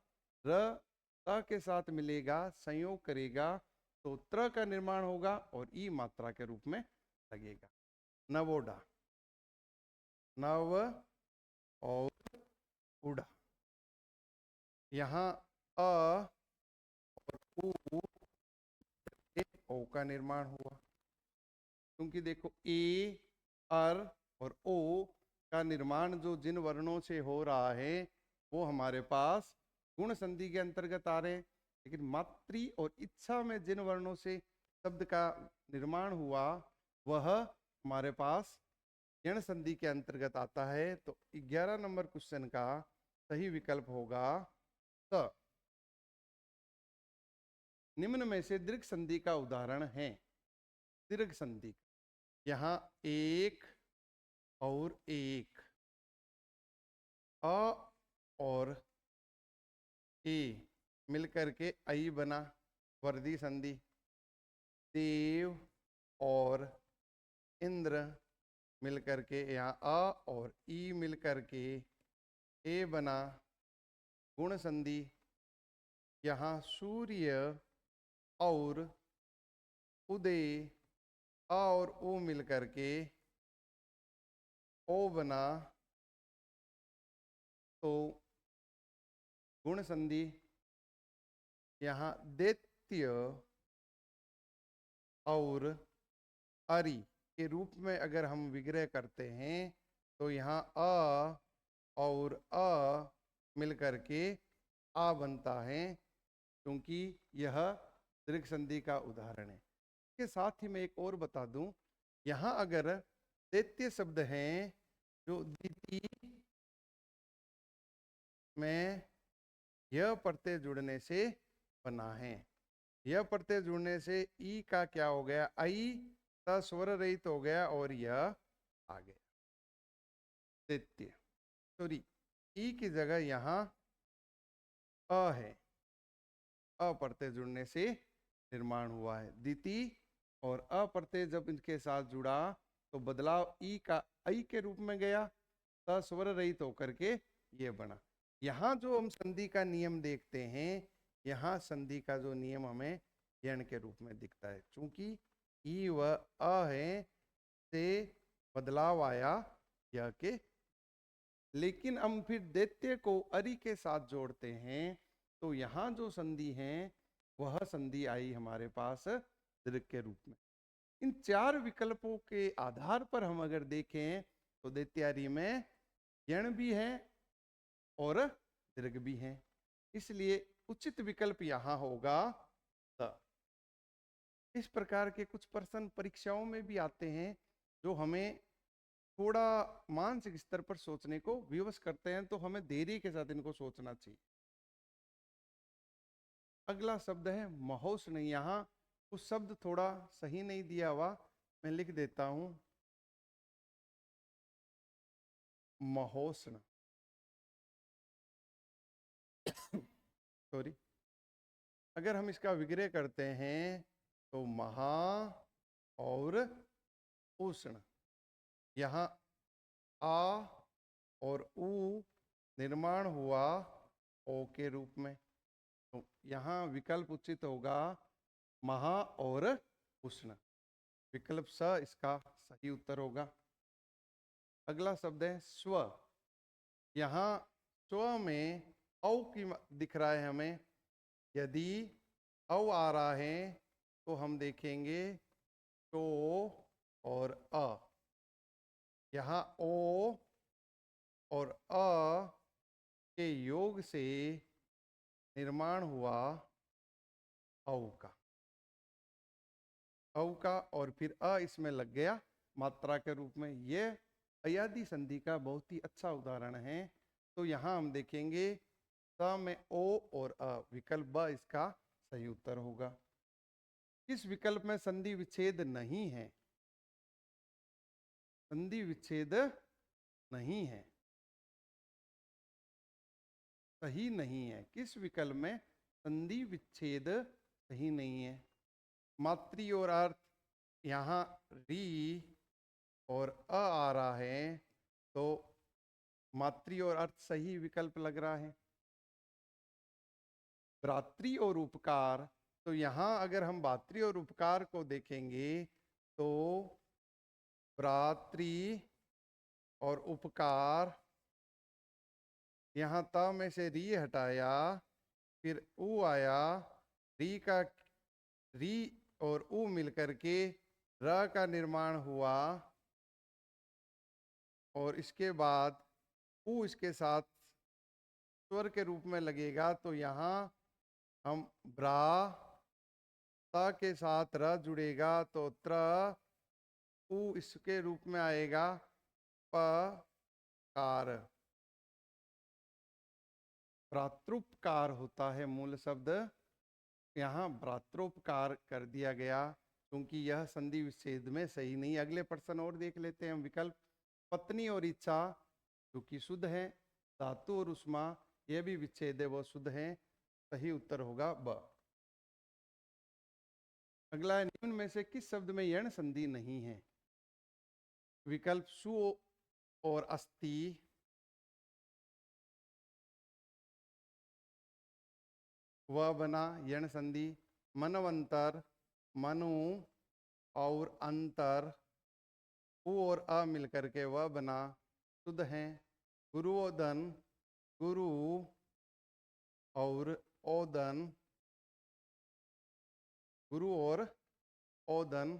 र त के साथ मिलेगा, संयोग करेगा तो त्र का निर्माण होगा और ई मात्रा के रूप में लगेगा। नवोडा, नव और उड़ा, यहाँ अ और ओ का निर्माण हुआ, क्योंकि देखो ए, अर और ओ का निर्माण जो जिन वर्णों से हो रहा है वो हमारे पास गुण संधि के अंतर्गत आ रहे हैं, लेकिन मातृ और इच्छा में जिन वर्णों से शब्द का निर्माण हुआ वह हमारे पास यण संधि के अंतर्गत आता है। तो 11 नंबर क्वेश्चन का सही विकल्प होगा स। निम्न में से दीर्घ संधि का उदाहरण है। दीर्घ संधि, यहाँ एक और एक, अ और ए मिलकर के आई बना, वर्दी संधि। देव और इंद्र मिलकर के यहाँ अ और ई मिलकर के ए बना, गुण संधि। यहाँ सूर्य और उदय, अ और ओ मिलकर के ओ बना, तो गुण संधि। यहाँ दैत्य और अरि, के रूप में अगर हम विग्रह करते हैं तो यहाँ अ और अ मिलकर के आ बनता है, क्योंकि यह दीर्घ संधि का उदाहरण है। इसके साथ ही मैं एक और बता दूं, यहाँ अगर दैत्य शब्द हैं जो द्वितीय में यह प्रत्यय जुड़ने से बना है। यह प्रत्यय जुड़ने से ई का क्या हो गया, आई का स्वर रहित हो गया और यह आ गया दैत्य। सॉरी, ई की जगह यहाँ अ है, अ प्रत्यय जुड़ने से निर्माण हुआ है। द्वितीय और अ प्रत्यय जब इनके साथ जुड़ा तो बदलाव ई का आई के रूप में गया, त स्वर रहित होकर के ये बना। यहाँ जो हम संधि का नियम देखते हैं, यहाँ संधि का जो नियम हमें यण के रूप में दिखता है, चूंकि ई व अ है से बदलाव आया यह के। लेकिन हम फिर दैत्य को अरि के साथ जोड़ते हैं तो यहाँ जो संधि है वह संधि आई हमारे पास दीर्घ के रूप में। इन चार विकल्पों के आधार पर हम अगर देखें तो दैत्यारी में यण भी है और दीर्घ भी है, इसलिए उचित विकल्प यहाँ होगा द। इस प्रकार के कुछ प्रश्न परीक्षाओं में भी आते हैं जो हमें थोड़ा मानसिक स्तर पर सोचने को विवश करते हैं, तो हमें देरी के साथ इनको सोचना चाहिए। अगला शब्द है महोष्ण। यहाँ कुछ शब्द थोड़ा सही नहीं दिया हुआ, मैं लिख देता हूं। महोष्ण सॉरी, अगर हम इसका विग्रह करते हैं तो महा और उष्ण, यहाँ आ और उ निर्माण हुआ ओ के रूप में, तो यहाँ विकल्प उचित होगा महा और उष्ण। विकल्प स इसका सही उत्तर होगा। अगला शब्द है स्व। यहाँ स्व में औ की दिख रहा है हमें। यदि औ आ रहा है तो हम देखेंगे तो और अ। यहाँ ओ और अ के योग से निर्माण हुआ औ का, औ का और फिर अ इसमें लग गया मात्रा के रूप में। यह अयादि संधि का बहुत ही अच्छा उदाहरण है। तो यहाँ हम देखेंगे स में ओ और अ, विकल्प ब इसका सही उत्तर होगा। किस विकल्प में संधि विच्छेद नहीं है? संधि विच्छेद नहीं है, सही नहीं है। किस विकल्प में संधि विच्छेद सही नहीं है? मातृ और अर्थ, यहाँ री और अ आ रहा है तो मातृ और अर्थ सही विकल्प लग रहा है। भ्रातृ और उपकार, तो यहाँ अगर हम भातृ और उपकार को देखेंगे तो भ्रातृ और उपकार, यहाँ त में से री हटाया फिर उ आया, री का री और उ मिलकर के र का निर्माण हुआ और इसके बाद उ इसके साथ स्वर के रूप में लगेगा, तो यहाँ हम ब्रा, त के साथ र जुड़ेगा तो त्र, उ इसके रूप में आएगा प कार। भ्रातृपकार होता है मूल शब्द, यहाँ भ्रातृपकार कर दिया गया क्योंकि यह संधि विच्छेद में सही नहीं। अगले प्रश्न और देख लेते हैं हम। विकल्प पत्नी और इच्छा जो कि शुद्ध है, धातु और उष्मा यह भी विच्छेद है, वो शुद्ध है। सही उत्तर होगा ब। अगला है निम्न में से किस शब्द में यण संधि नहीं है? विकल्प सु और अस्ति, वह बना यण संधि। मनवंतर, मनु और अंतर, उ और अ मिलकर के वह बना शुद्ध है। गुरुओदन, गुरु और ओदन, गुरु और ओदन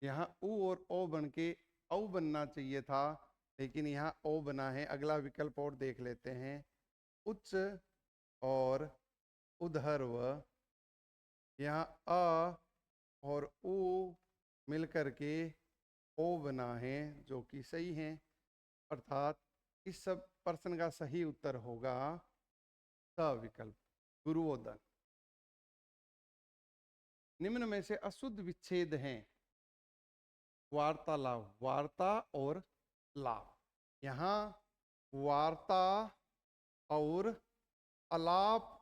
यहाँ उ और ओ बन के औ बनना चाहिए था, लेकिन यहाँ ओ बना है। अगला विकल्प और देख लेते हैं। उच्च और उधर्व, यहाँ अ और उ मिलकर के ओ बना है, जो कि सही है। अर्थात इस सब प्रश्न का सही उत्तर होगा स विकल्प, गुरुओदन। निम्न में से अशुद्ध विच्छेद हैं। वार्तालाप, वार्ता और लाप। यहाँ वार्ता और अलाप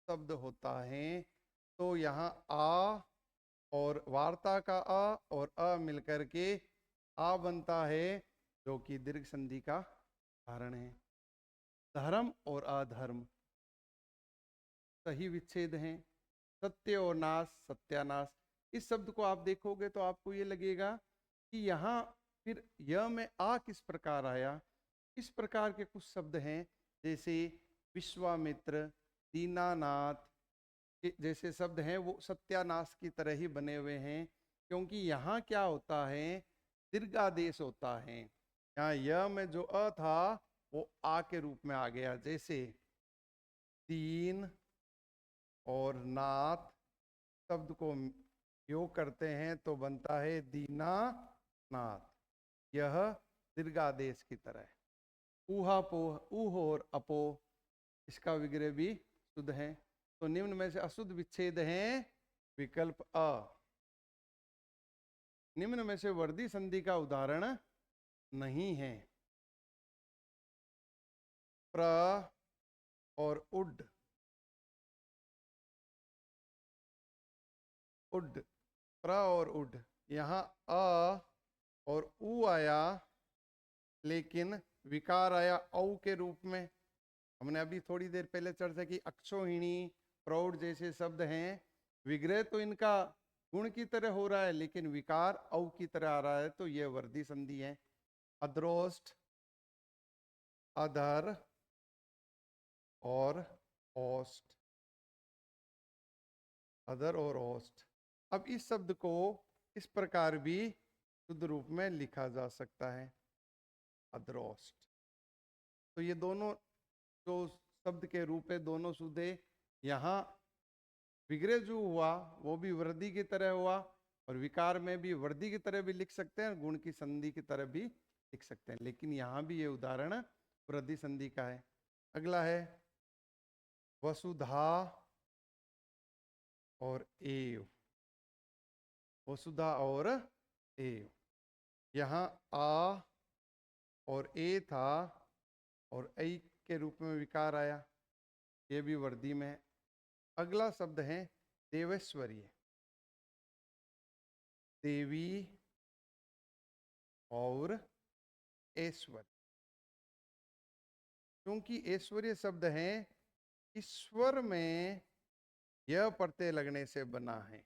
शब्द होता है, तो यहाँ आ और वार्ता का आ और अ मिलकर के आ बनता है, जो कि दीर्घ संधि का कारण है। धर्म और अधर्म सही विच्छेद हैं। सत्य और नाश, सत्यानाश। इस शब्द को आप देखोगे तो आपको ये लगेगा कि यहाँ फिर य में आ किस प्रकार आया। इस प्रकार के कुछ शब्द हैं, जैसे विश्वामित्र, दीनानाथ, जैसे शब्द हैं वो सत्यानाश की तरह ही बने हुए हैं, क्योंकि यहाँ क्या होता है, दीर्घादेश होता है। यहाँ य में जो अ था वो आ के रूप में आ गया। जैसे दीन और नाथ शब्द को योग करते हैं तो बनता है दीना नाथ। यह दीर्घादेश की तरह है। ऊहा पोह, ऊह और अपो, इसका विग्रह भी शुद्ध है। तो निम्न में से अशुद्ध विच्छेद हैं विकल्प अ। निम्न में से वर्दी संधि का उदाहरण नहीं है। प्र और उड, उड, प्र और उड। यहाँ अ और उ आया, लेकिन विकार आया औ के रूप में। हमने अभी थोड़ी देर पहले चर्चा की, अक्षोहिणी, प्रौढ़ जैसे शब्द हैं, विग्रह तो इनका गुण की तरह हो रहा है, लेकिन विकार औ की तरह आ रहा है, तो यह वर्दी संधि है। अद्रोष्ट, अधर और ओष्ठ, अधर और ओष्ठ। अब इस शब्द को इस प्रकार भी शुद्ध रूप में लिखा जा सकता है, अद्रोष्ट। तो ये दोनों जो शब्द के रूप है दोनों शुद्ध है। यहाँ विग्रह जो हुआ वो भी वृद्धि की तरह हुआ, और विकार में भी वृद्धि की तरह भी लिख सकते हैं, गुण की संधि की तरह भी लिख सकते हैं, लेकिन यहाँ भी ये उदाहरण वृद्धि संधि का है। अगला है वसुधा और एव, वसुधा और एव। यहाँ आ और ए था और ऐ के रूप में विकार आया, ये भी वर्दी में है। अगला शब्द है देवेश्वरीय, देवी और ऐश्वर्य। क्योंकि ऐश्वर्य शब्द है, ईश्वर में यह प्रत्यय लगने से बना है।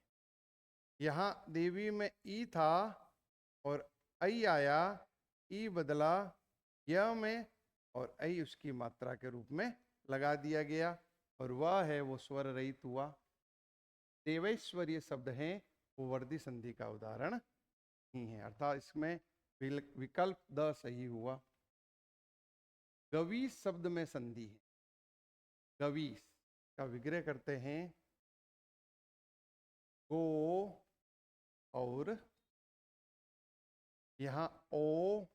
यहाँ देवी में ई था और ऐ आया, ई बदला यह में, और ऐ उसकी मात्रा के रूप में लगा दिया गया, और वह है वो स्वर रहित हुआ। देवैश्वर्य शब्द है वो वर्दी संधि का उदाहरण नहीं है, अर्थात इसमें विकल्प द सही हुआ। गवीस शब्द में संधि है। गवीस का विग्रह करते हैं, गो और यहाँ ओ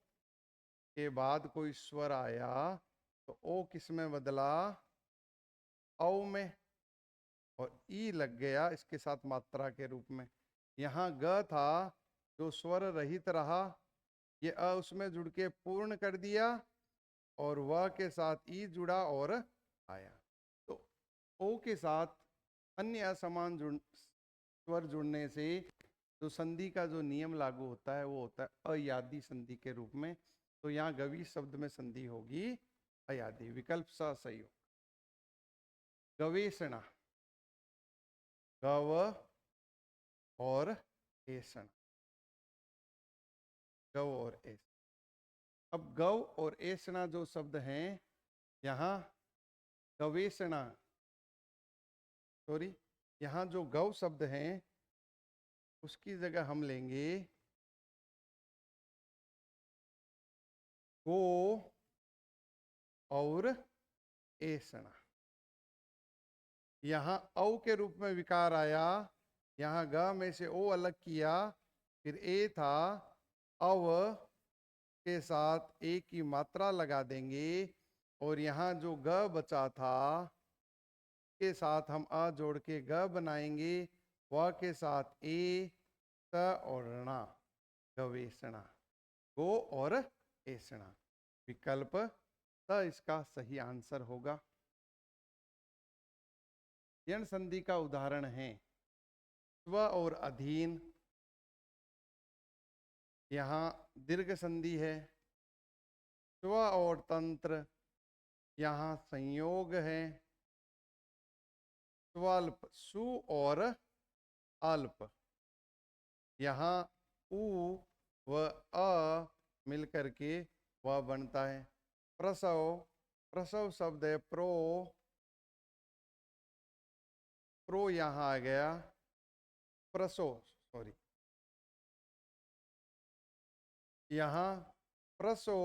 के बाद कोई स्वर आया तो ओ किस में बदला, औ में, और ई लग गया इसके साथ मात्रा के रूप में। यहाँ ग था जो स्वर रहित रहा, ये अ उसमें जुड़ के पूर्ण कर दिया, और वह के साथ ई जुड़ा और आया। तो ओ के साथ अन्य असमान स्वर जुड़ने से जो संधि का जो नियम लागू होता है वो होता है अयादी संधि के रूप में। तो यहाँ गवी शब्द में संधि होगी अयादी, विकल्प स सही हो। गवेषणा, गव और ऐषण, गव और ऐष। अब गव और ऐषणा जो शब्द हैं, यहाँ गवेषणा, सॉरी, यहाँ जो गव शब्द हैं उसकी जगह हम लेंगे गो और ऐसना। यहाँ औ के रूप में विकार आया, यहाँ ग में से ओ अलग किया, फिर ए था, अव के साथ ए की मात्रा लगा देंगे और यहाँ जो ग बचा था के साथ हम अ जोड़ के ग बनाएंगे, व के साथ ए, त और णा, गवेषणा, गो और ऐसणा। विकल्प त इसका सही आंसर होगा। यण संधि का उदाहरण है स्व और अधीन। यहाँ दीर्घ संधि है। स्व और तंत्र, यहाँ संयोग है। स्वल्प, सु और अल्प, यहाँ उ व अ मिलकर के वह बनता है। प्रसव, प्रसव शब्द है प्रो, प्रो यहाँ आ गया। प्रसो, सॉरी, यहाँ प्रसो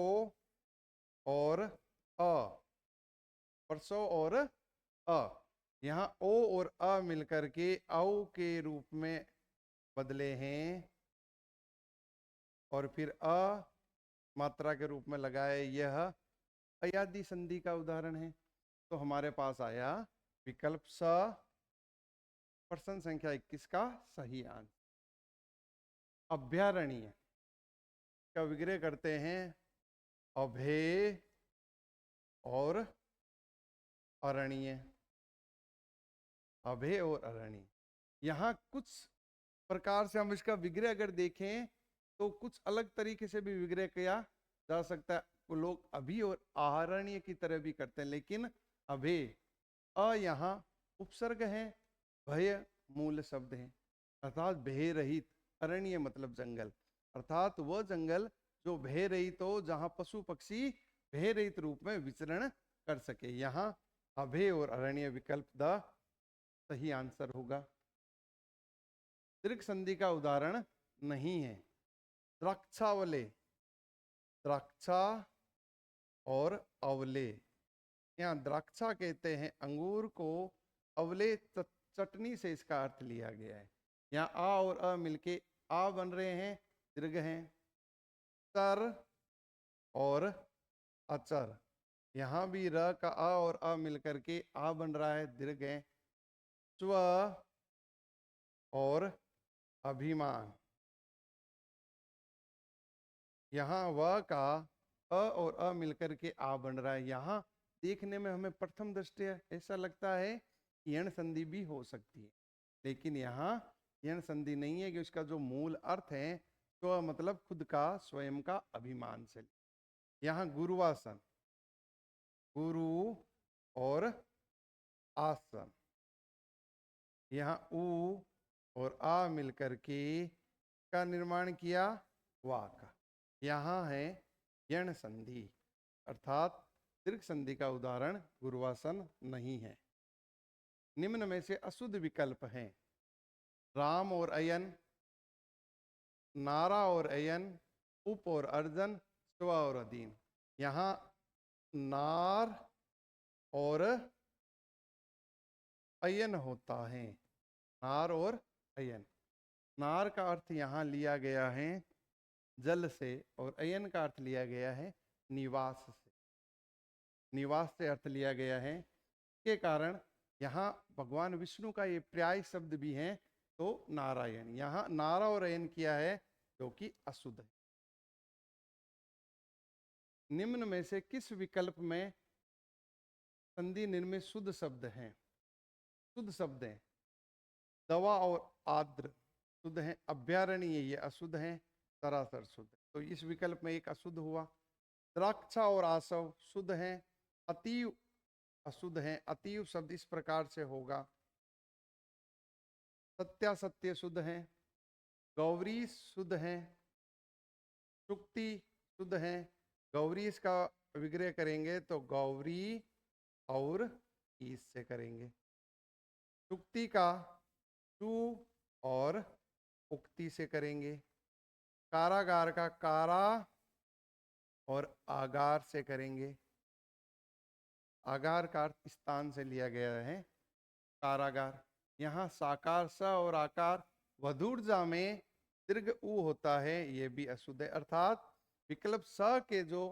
और अ, प्रसो और अ, यहाँ ओ और अ मिलकर के औ के रूप में बदले हैं और फिर अ मात्रा के रूप में लगाए। यह अयादि संधि का उदाहरण है। तो हमारे पास आया विकल्प स, प्रश्न संख्या 21 का सही आंसर। अभ्यारण्य का विग्रह करते हैं अभे और अरण्य। अभे और अरण्य, यहाँ कुछ प्रकार से हम इसका विग्रह अगर देखें तो कुछ अलग तरीके से भी विग्रह किया जा सकता है। वो लोग अभी और आहरण्य की तरह भी करते हैं, लेकिन अभे, अ यहाँ उपसर्ग है, भय मूल शब्द है, अर्थात भय रहित। अरण्य मतलब जंगल, अर्थात वह जंगल जो भय रहित हो, जहां पशु पक्षी भय रहित रूप में विचरण कर सके। यहाँ अभय और अरण्य विकल्प द सही आंसर होगा। दीर्घ संधि का उदाहरण नहीं है। द्राक्षावले, द्राक्षा और अवले, यहाँ द्राक्षा कहते हैं अंगूर को, अवले चटनी से इसका अर्थ लिया गया है। यहाँ आ और अ मिलके आ बन रहे हैं, दीर्घ हैं। तर और अचर, यहाँ भी र का अ और अ मिलकर के आ बन रहा है, दीर्घ है। स्व और अभिमान, यहाँ व का अ और अ मिलकर के आ बन रहा है। यहाँ देखने में हमें प्रथम दृष्टया ऐसा लगता है कि यण संधि भी हो सकती है, लेकिन यहाँ यण संधि नहीं है कि उसका जो मूल अर्थ है तो मतलब खुद का स्वयं का अभिमान से। यहाँ गुरुवासन, गुरु और आसन, यहाँ उ और आ मिलकर के का निर्माण किया वा का। यहाँ है यण संधि, अर्थात दीर्घ संधि का उदाहरण गुरुवासन नहीं है। निम्न में से अशुद्ध विकल्प हैं राम और अयन, नारा और अयन, उप और अर्जन, स्व और अधीन। यहाँ नार और अयन होता है, नार और अयन। नार का अर्थ यहाँ लिया गया है जल से और अयन का अर्थ लिया गया है निवास से। निवास से अर्थ लिया गया है के कारण यहाँ भगवान विष्णु का ये पर्याय शब्द भी है, तो नारायण। यहाँ नारा और अयन किया है जो कि अशुद्ध है। निम्न में से किस विकल्प में संधि निर्मित शुद्ध शब्द हैं? शुद्ध शब्द हैं दवा और आर्द्र शुद्ध है, अभ्यारण्य ये अशुद्ध है, सरासर शुद्ध। तो इस विकल्प में एक अशुद्ध हुआ। द्राक्षा और आसव शुद्ध है, अतीव अशुद्ध है। अतीव शब्द इस प्रकार से होगा सत्यासत्य शुद्ध है, गौरी शुद्ध है, सुक्ति शुद्ध है। गौरी इसका विग्रह करेंगे तो गौरी और ईस से करेंगे। सुक्ति का सु और उक्ति से करेंगे। कारागार का कारा और आगार से करेंगे। आगार का अर्थ स्थान से लिया गया है कारागार। यहाँ साकार स और आकार वधूर्जा में दीर्घ उ होता है, ये भी अशुद्ध है। अर्थात विकल्प स के जो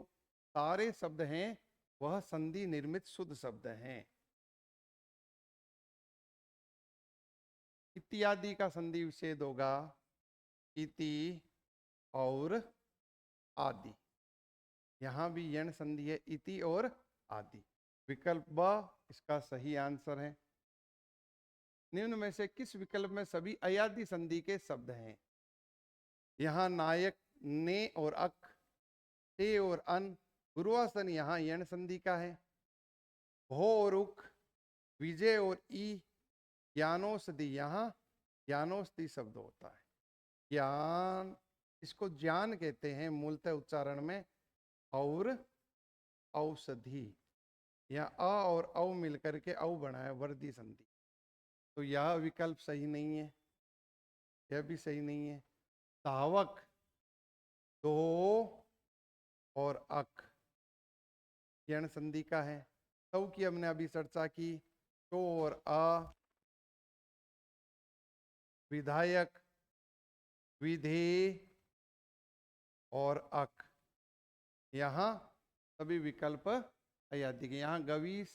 सारे शब्द हैं वह संधि निर्मित शुद्ध शब्द हैं। इत्यादि का संधि विच्छेद होगा इति और आदि। यहां भी यण संधि है, इति और आदि। विकल्प ब इसका सही आंसर है। निम्न में से किस विकल्प में सभी अयादि संधि के शब्द हैं? यहाँ नायक ने और अक, ते और अन, गुरुवासन यहाँ यण संधि का है। भो और उक, विजय और ई, ज्ञानोषधि यहाँ ज्ञानोषधि शब्द होता है। ज्ञान, इसको ज्ञान कहते हैं मूलतः उच्चारण में, और औषधि, यहाँ अ और औ मिलकर के औ बना है वर्दी संधि। तो यह विकल्प सही नहीं है, यह भी सही नहीं है। धावक दो और अक यण संधि का है। तव की हमने अभी चर्चा की, तो और अ। विधायक, विधेय और अक, यहाँ सभी विकल्प अयादि के। यहाँ गवीस,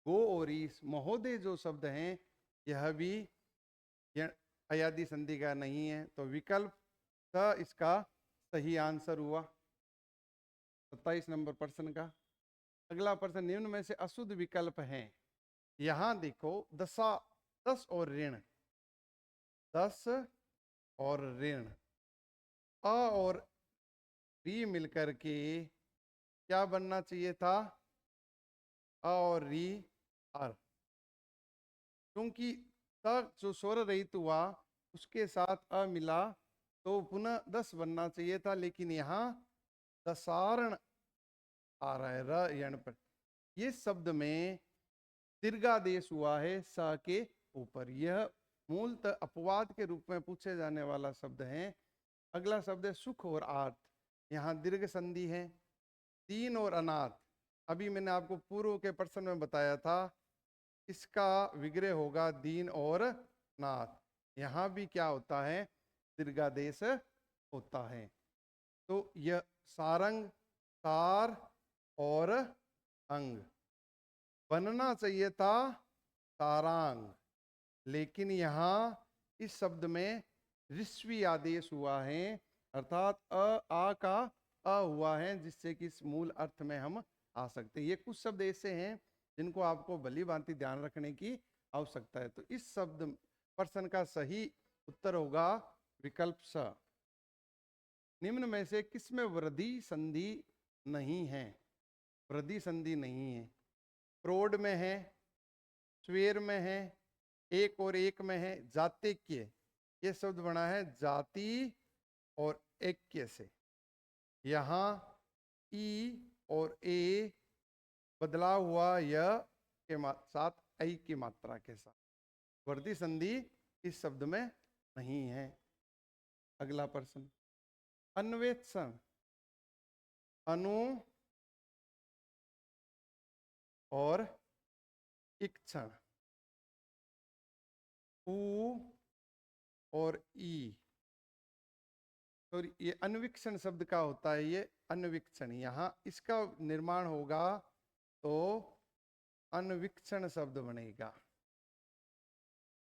गो और ईस, महोदय जो शब्द हैं यह भी अयादि संधि का नहीं है। तो विकल्प स इसका सही आंसर हुआ 27 नंबर प्रश्न का। अगला प्रश्न, निम्न में से अशुद्ध विकल्प हैं। यहाँ देखो दशा, 10 और ऋण, 10 और ऋण, अ और री मिलकर के क्या बनना चाहिए था? अ और री अर। क्योंकि त जो स्वर रहित हुआ उसके साथ अ मिला तो पुनः 10 बनना चाहिए था, लेकिन यहाँ दसारण आ रहा है र यण पर। ये शब्द में दीर्घादेश हुआ है स के ऊपर। यह मूलतः अपवाद के रूप में पूछे जाने वाला शब्द है। अगला शब्द है सुख और आर्थ, यहाँ दीर्घ संधि है। दीन और अनाथ, अभी मैंने आपको पूर्व के प्रश्न में बताया था, इसका विग्रह होगा दीन और नाथ। यहाँ भी क्या होता है? दीर्घादेश होता है। तो यह सारंग, सार और अंग बनना चाहिए था सारांग, लेकिन यहाँ इस शब्द में ऋस्वी आदेश हुआ है, अर्थात आ का अ हुआ है, जिससे कि इस मूल अर्थ में हम आ सकते हैं। ये कुछ शब्द ऐसे हैं जिनको आपको भली भांति ध्यान रखने की आवश्यकता है। तो इस शब्द प्रश्न का सही उत्तर होगा विकल्प स। निम्न में से किसमें वृद्धि संधि नहीं है? वृद्धि संधि नहीं है। प्रोढ़ में है, स्वेर में है, एक और एक में है, जात्यक्य। ये शब्द बना है जाति और ऐक्य से। यहाँ ई और ए बदला हुआ य के साथ ऐ की मात्रा के साथ। वृद्धि संधि इस शब्द में नहीं है। अगला प्रश्न, अन्वेषण, अनु और इक्षण, उ और ई। तो ये अन्वीक्षण शब्द का होता है, ये अन्वीक्षण। यहाँ इसका निर्माण होगा तो अन्वीक्षण शब्द बनेगा।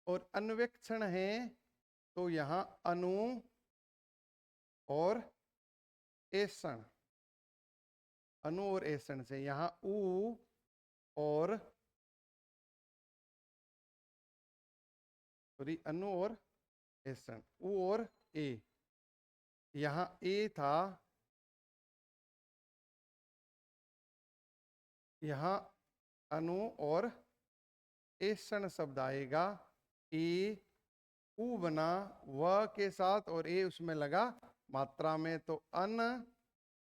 और अन्वेक्षण है तो यहाँ अनु और ऐषण, अनु और ऐषण से यहाँ उ और सॉरी अनु और ऐषण, उ और ए। यहाँ ए था, यहाँ अनु और ऐषण शब्द आएगा। ए उ बना व के साथ और ए उसमें लगा मात्रा में, तो अन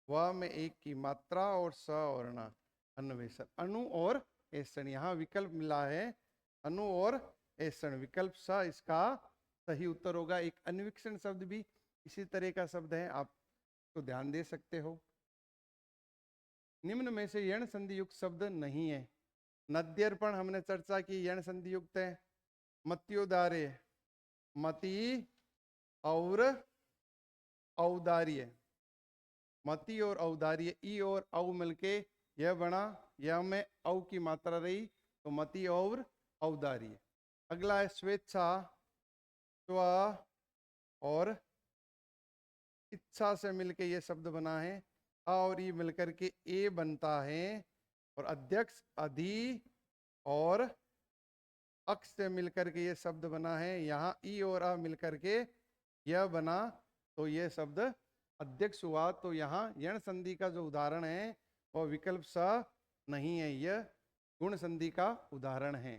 व में एक की मात्रा और स और न, अन्वेषण। अनु और ऐषण, यहाँ विकल्प मिला है अनु और ऐषण। विकल्प स इसका सही उत्तर होगा। एक अन्वीक्षण शब्द भी इसी तरह का शब्द है, आप तो ध्यान दे सकते हो। निम्न में से यण संधि युक्त शब्द नहीं है। नद्यर्पण हमने चर्चा की, यण संधि युक्त है। मत्योदार्य, मति और औदार्य, मति और औदार्य, ई और औ मिलके यह बना, यह में औ की मात्रा रही तो मति और औदार्य। अगला है स्वेच्छा, स्व और इच्छा से मिलके ये शब्द बना है। अ और ई मिलकर के ए बनता है, और अध्यक्ष अधि और अक्ष से मिलकर के ये शब्द बना है। यहाँ ई और अ मिलकर के यह बना तो ये शब्द अध्यक्ष हुआ। तो यहाँ यण संधि का जो उदाहरण है वह विकल्प स नहीं है, यह गुण संधि का उदाहरण है।